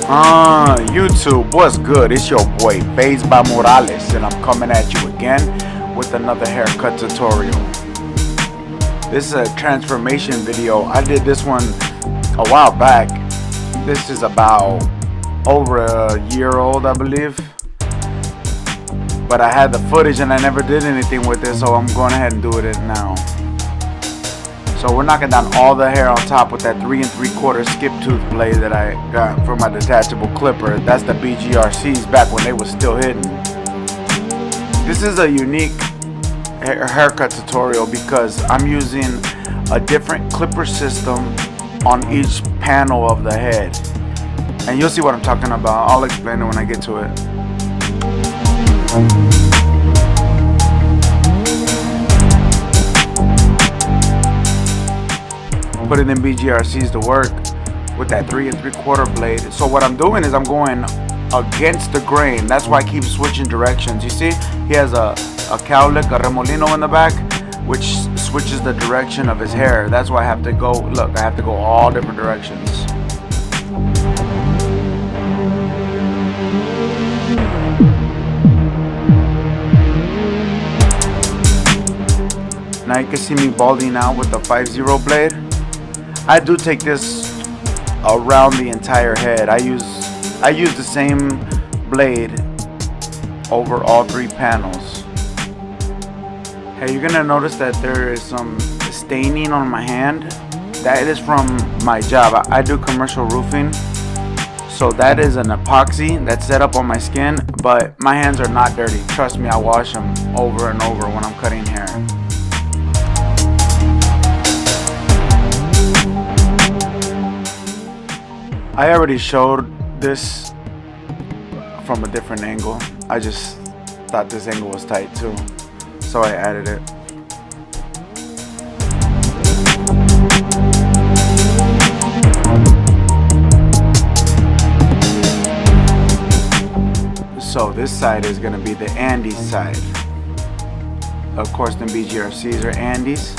YouTube, what's good? It's your boy Barber Morales, and I'm coming at you again with another haircut tutorial. This is a transformation video. I did this one a while back. This is about over a year old, I believe. But I had the footage and I never did anything with it, so I'm going ahead and doing it now. So we're knocking down all the hair on top with that 3 3/4 skip tooth blade that I got for my detachable clipper. That's the BGRCs back when they was still hidden. This is a unique haircut tutorial because I'm using a different clipper system on each panel of the head. And you'll see what I'm talking about. I'll explain it when I get to it. Putting in BGRCs to work with that 3 3/4 blade. So what I'm doing is I'm going against the grain. That's why I keep switching directions. You see, he has a cowlick, a remolino in the back, which switches the direction of his hair. That's why I have to go, look, I have to go all different directions. Now you can see me balding out with the 5-0 blade. I do take this around the entire head. I use the same blade over all 3 panels. Hey, you're gonna notice that there is some staining on my hand. That is from my job. I do commercial roofing, so that is an epoxy that's set up on my skin, but my hands are not dirty. Trust me, I wash them over and over when I'm cutting hair. I already showed this from a different angle. I just thought this angle was tight too, so I added it. So this side is going to be the Andis side. Of course, the BGRCs are Andis.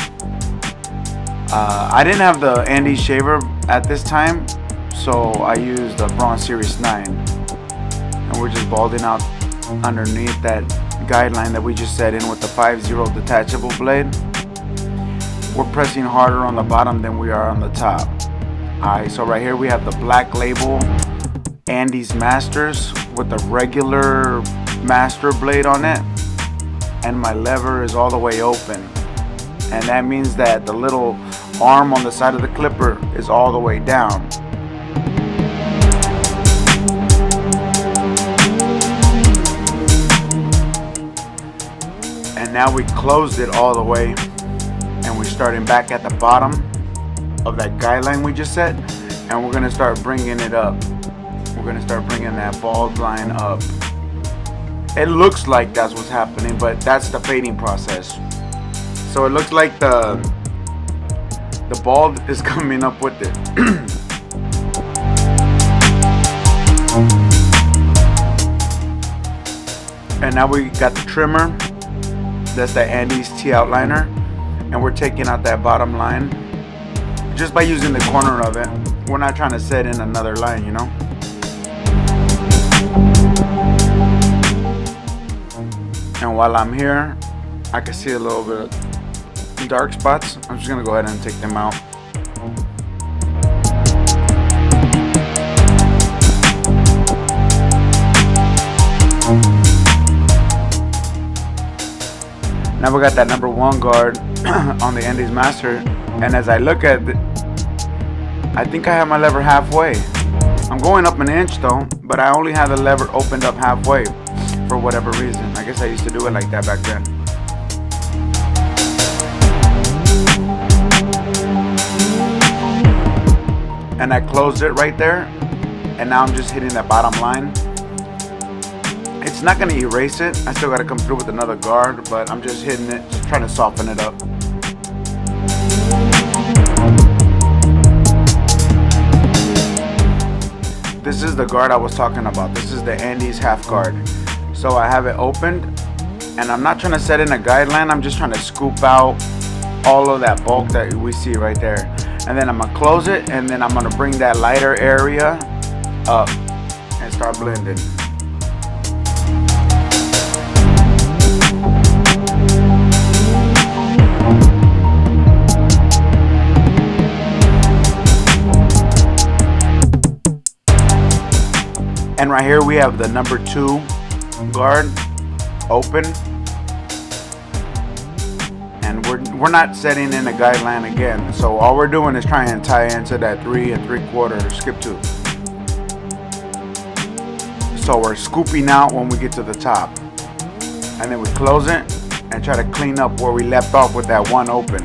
I didn't have the Andis shaver at this time, so I used the Bronze Series 9, and we're just balding out underneath that guideline that we just set in with the 5-0 detachable blade. We're pressing harder on the bottom than we are on the top. Alright, so right here we have the black label Andis Masters with the regular master blade on it, and my lever is all the way open, and that means that the little arm on the side of the clipper is all the way down. And now we closed it all the way, and we're starting back at the bottom of that guideline we just set, and we're gonna start bringing it up. We're gonna start bringing that bald line up. It looks like that's what's happening, but that's the fading process. So it looks like the bald is coming up with it. And now we got the trimmer. That's the Andis T outliner, and we're taking out that bottom line just by using the corner of it. We're not trying to set in another line, you know. And while I'm here, I can see a little bit of dark spots. I'm just gonna go ahead and take them out. Now we got that number 1 guard on the Andis Master, and as I look at it, I think I have my lever halfway. I'm going up an inch though, but I only have the lever opened up halfway for whatever reason. I guess I used to do it like that back then. And I closed it right there, and now I'm just hitting that bottom line. It's not going to erase it. I still got to come through with another guard, but I'm just hitting it, just trying to soften it up. This is the guard I was talking about. This is the Andis half guard. So I have it opened, and I'm not trying to set in a guideline. I'm just trying to scoop out all of that bulk that we see right there. And then I'm going to close it, and then I'm going to bring that lighter area up and start blending. And right here we have the number 2 guard open, and we're not setting in a guideline again. So all we're doing is trying to tie into that 3 3/4 skip tooth. So we're scooping out when we get to the top, and then we close it and try to clean up where we left off with that 1 open,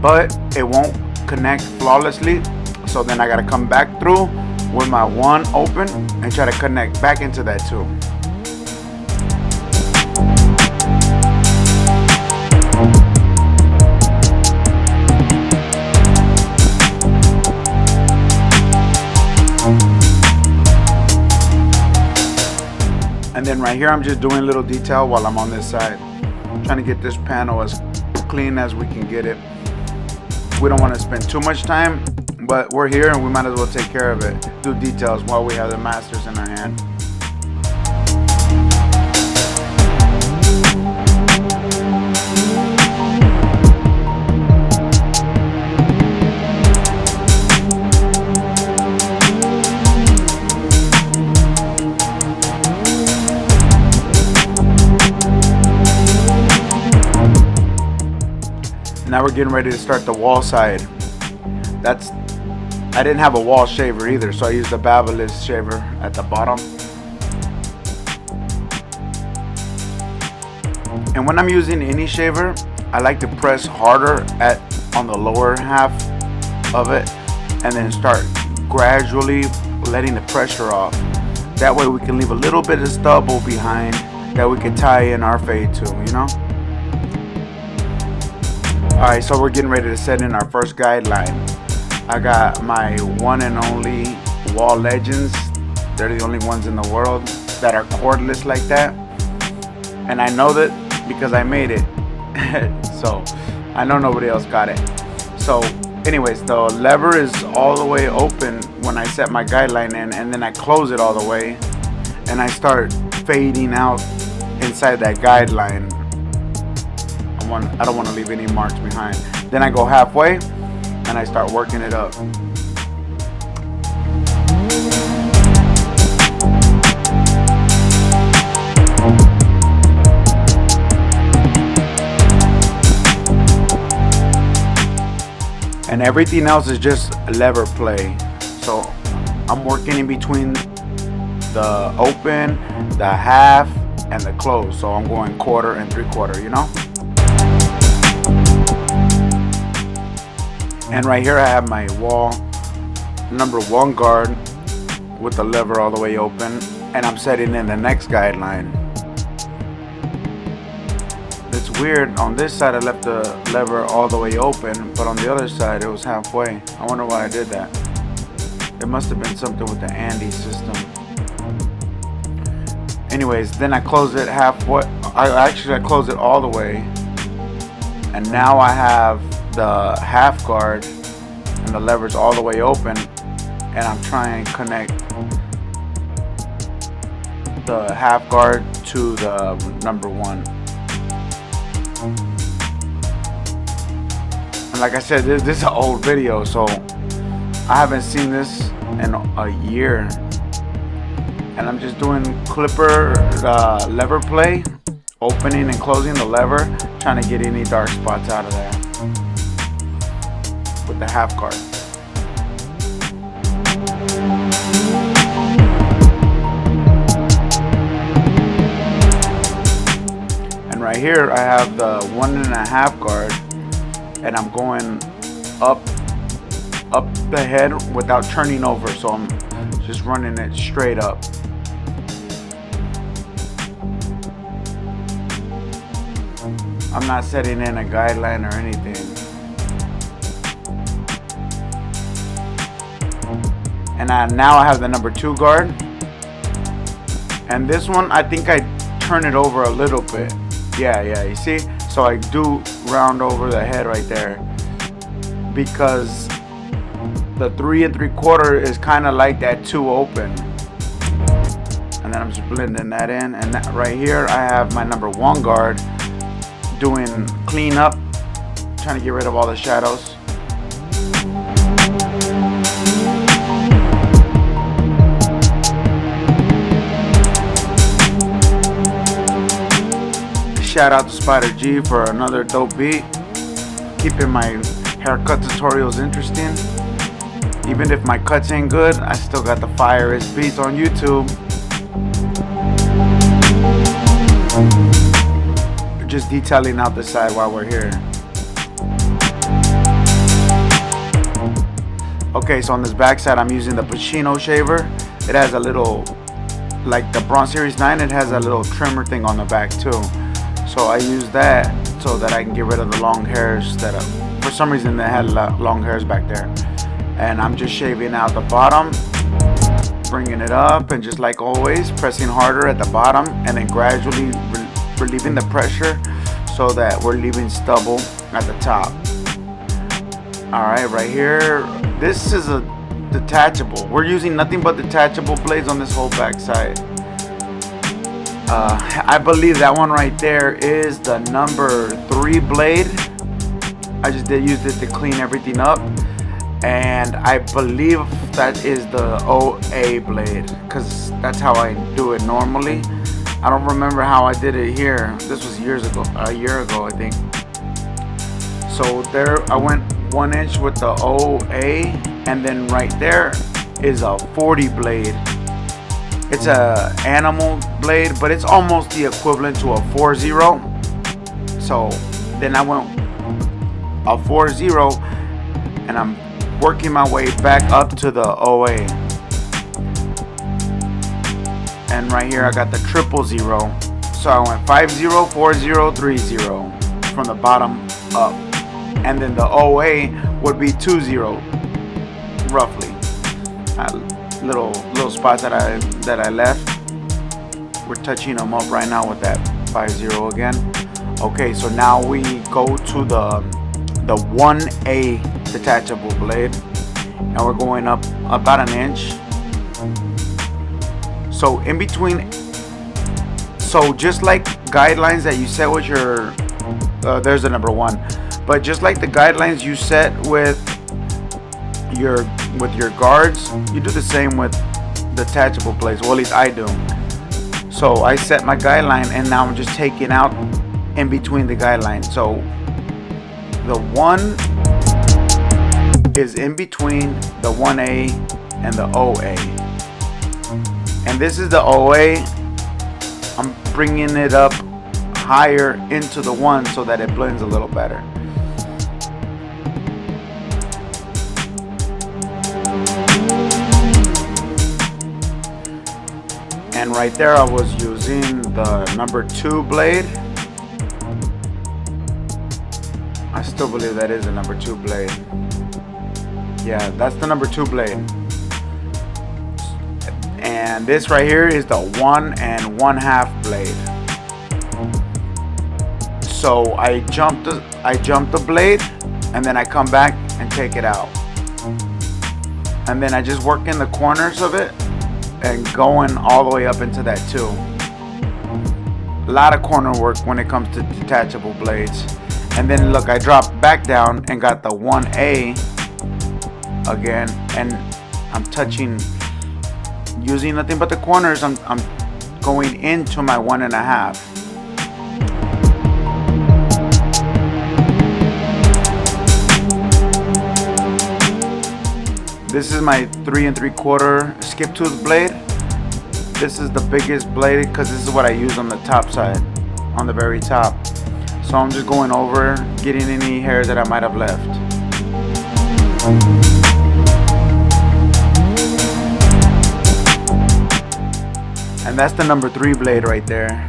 but it won't connect flawlessly. So then I gotta come back through with my 1 open and try to connect back into that 2. And then right here I'm just doing a little detail while I'm on this side, trying to get this panel as clean as we can get it. We don't want to spend too much time, but we're here and we might as well take care of it, do details while we have the masters in our hand. Now we're getting ready to start the WAHL side. I didn't have a WAHL shaver either, so I used the Barber shaver at the bottom. And when I'm using any shaver, I like to press harder on the lower half of it, and then start gradually letting the pressure off. That way we can leave a little bit of stubble behind that we can tie in our fade to, you know? Alright, so we're getting ready to set in our first guideline. I got my one and only WAHL Legends. They're the only ones in the world that are cordless like that. And I know that because I made it. So I know nobody else got it. So anyways, the lever is all the way open when I set my guideline in, and then I close it all the way and I start fading out inside that guideline. I don't want to leave any marks behind. Then I go halfway and I start working it up. And everything else is just lever play. So I'm working in between the open, the half, and the close. So I'm going 1/4 and 3/4, you know? And right here I have my WAHL number 1 guard with the lever all the way open, and I'm setting in the next guideline. It's weird, on this side I left the lever all the way open, but on the other side it was halfway. I wonder why I did that. It must have been something with the Andis system. Anyways, then I close it halfway. I close it all the way, and now I have the half guard and the lever's all the way open, and I'm trying to connect the half guard to the number 1. And like I said, this is an old video, so I haven't seen this in a year, and I'm just doing clipper lever play, opening and closing the lever, trying to get any dark spots out of there with the half guard. And right here I have the 1.5 guard, and I'm going up the head without turning over, so I'm just running it straight up. I'm not setting in a guideline or anything. And now I have the number 2 guard, and this one I think I turn it over a little bit. Yeah, you see, so I do round over the head right there, because the 3 3/4 is kind of like that 2 open, then I'm just blending that in. And that right here I have my number 1 guard doing cleanup, trying to get rid of all the shadows. Shout out to Spider G for another dope beat, keeping my haircut tutorials interesting. Even if my cuts ain't good, I still got the firest beats on YouTube. Just detailing out the side while we're here. Okay, so on this back side I'm using the Pacino shaver. It has a little, like the Bronze Series 9, it has a little trimmer thing on the back too. So I use that so that I can get rid of the long hairs that for some reason they had long hairs back there. And I'm just shaving out the bottom, bringing it up, and just like always, pressing harder at the bottom and then gradually relieving the pressure so that we're leaving stubble at the top. Alright, right here, this is a detachable. We're using nothing but detachable blades on this whole back side. I believe that one right there is the number 3 blade. I just did use it to clean everything up. And I believe that is the OA blade, because that's how I do it normally. I don't remember how I did it here. This was years ago, a year ago I think. So there I went 1 inch with the OA, and then right there is a 40 blade. It's a animal blade, but it's almost the equivalent to a 4-0. So then I went a 4-0, and I'm working my way back up to the OA. And right here I got the 000. So I went 5-0, 4-0, 3-0 from the bottom up. And then the OA would be 2-0 roughly. Little spots that I left. We're touching them up right now with that 5-0 again. Okay, so now we go to the 1A detachable blade, and we're going up about an inch. So in between, so just like guidelines that you set with your there's the number 1, but just like the guidelines you set with your guards, you do the same with detachable blades. Well, at least I do. So I set my guideline, and now I'm just taking out in between the guidelines. So the 1 is in between the 1A and the OA, and this is the OA. I'm bringing it up higher into the 1 so that it blends a little better. And right there I was using the number 2 blade. I still believe that is a number 2 blade. Yeah, that's the number 2 blade. And this right here is the 1 1/2 blade. So I jump the blade, and then I come back and take it out. And then I just work in the corners of it and going all the way up into that too. A lot of corner work when it comes to detachable blades. And then look, I dropped back down and got the 1A again, and I'm touching, using nothing but the corners. I'm going into my 1 1/2. This is my 3 3/4 skip tooth blade. This is the biggest blade because this is what I use on the top side, on the very top. So I'm just going over, getting any hairs that I might have left. And that's the number 3 blade right there.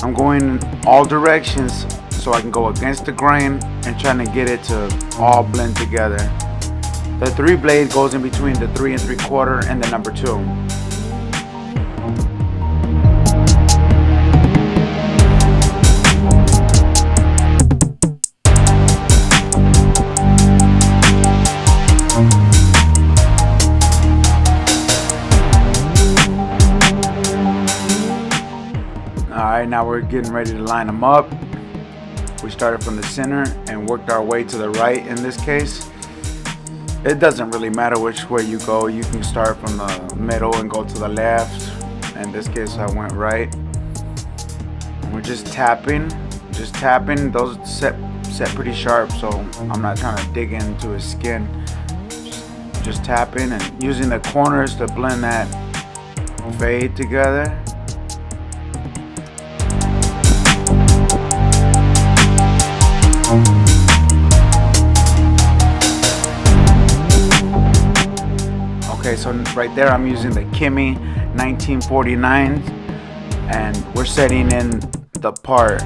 I'm going in all directions so I can go against the grain and trying to get it to all blend together. The 3 blade goes in between the 3 3/4 and the number 2. now we're getting ready to line them up. We started from the center and worked our way to the right. In this case, it doesn't really matter which way you go. You can start from the middle and go to the left. In this case, I went right. We're just tapping. Those set pretty sharp, so I'm not trying to dig into his skin. Just tapping and using the corners to blend that fade together. Okay, so right there I'm using the Kimmy 1949, and we're setting in the part,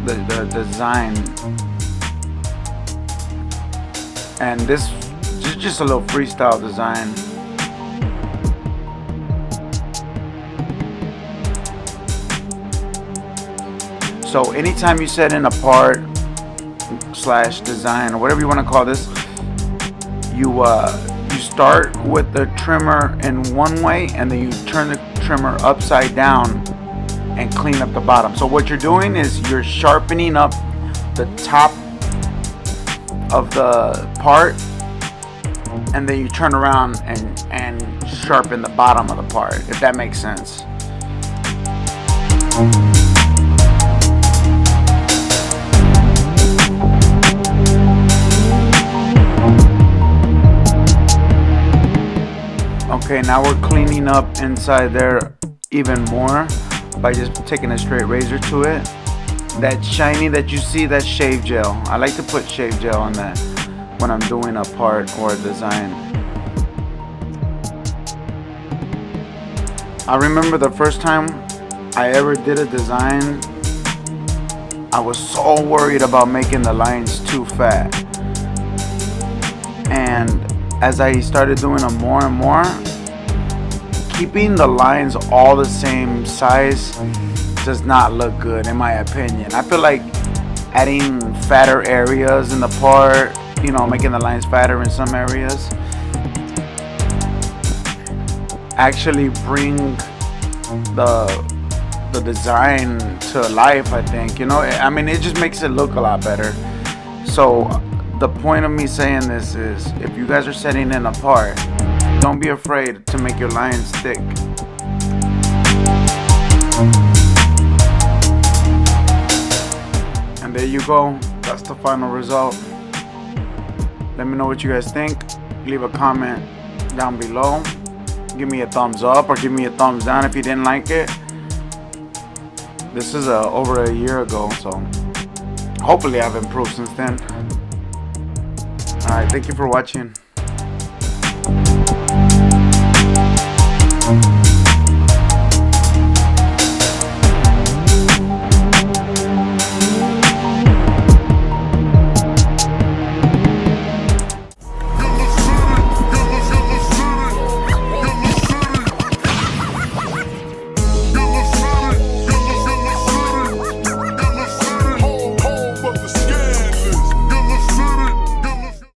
the design, and this is just a little freestyle design. So anytime you set in a part slash design or whatever you want to call this, you start with the trimmer in one way and then you turn the trimmer upside down and clean up the bottom. So what you're doing is you're sharpening up the top of the part, and then you turn around and sharpen the bottom of the part, if that makes sense. Okay, now we're cleaning up inside there even more by just taking a straight razor to it. That shiny that you see, that's shave gel. I like to put shave gel on that when I'm doing a part or a design. I remember the first time I ever did a design, I was so worried about making the lines too fat. And as I started doing them more and more, keeping the lines all the same size does not look good, in my opinion. I feel like adding fatter areas in the part, you know, making the lines fatter in some areas, actually bring the design to life, I think. You know, I mean, it just makes it look a lot better. So the point of me saying this is, if you guys are setting in a part, don't be afraid to make your lines thick. And there you go. That's the final result. Let me know what you guys think. Leave a comment down below. Give me a thumbs up or give me a thumbs down if you didn't like it. This is over a year ago, so hopefully I've improved since then. Alright, thank you for watching.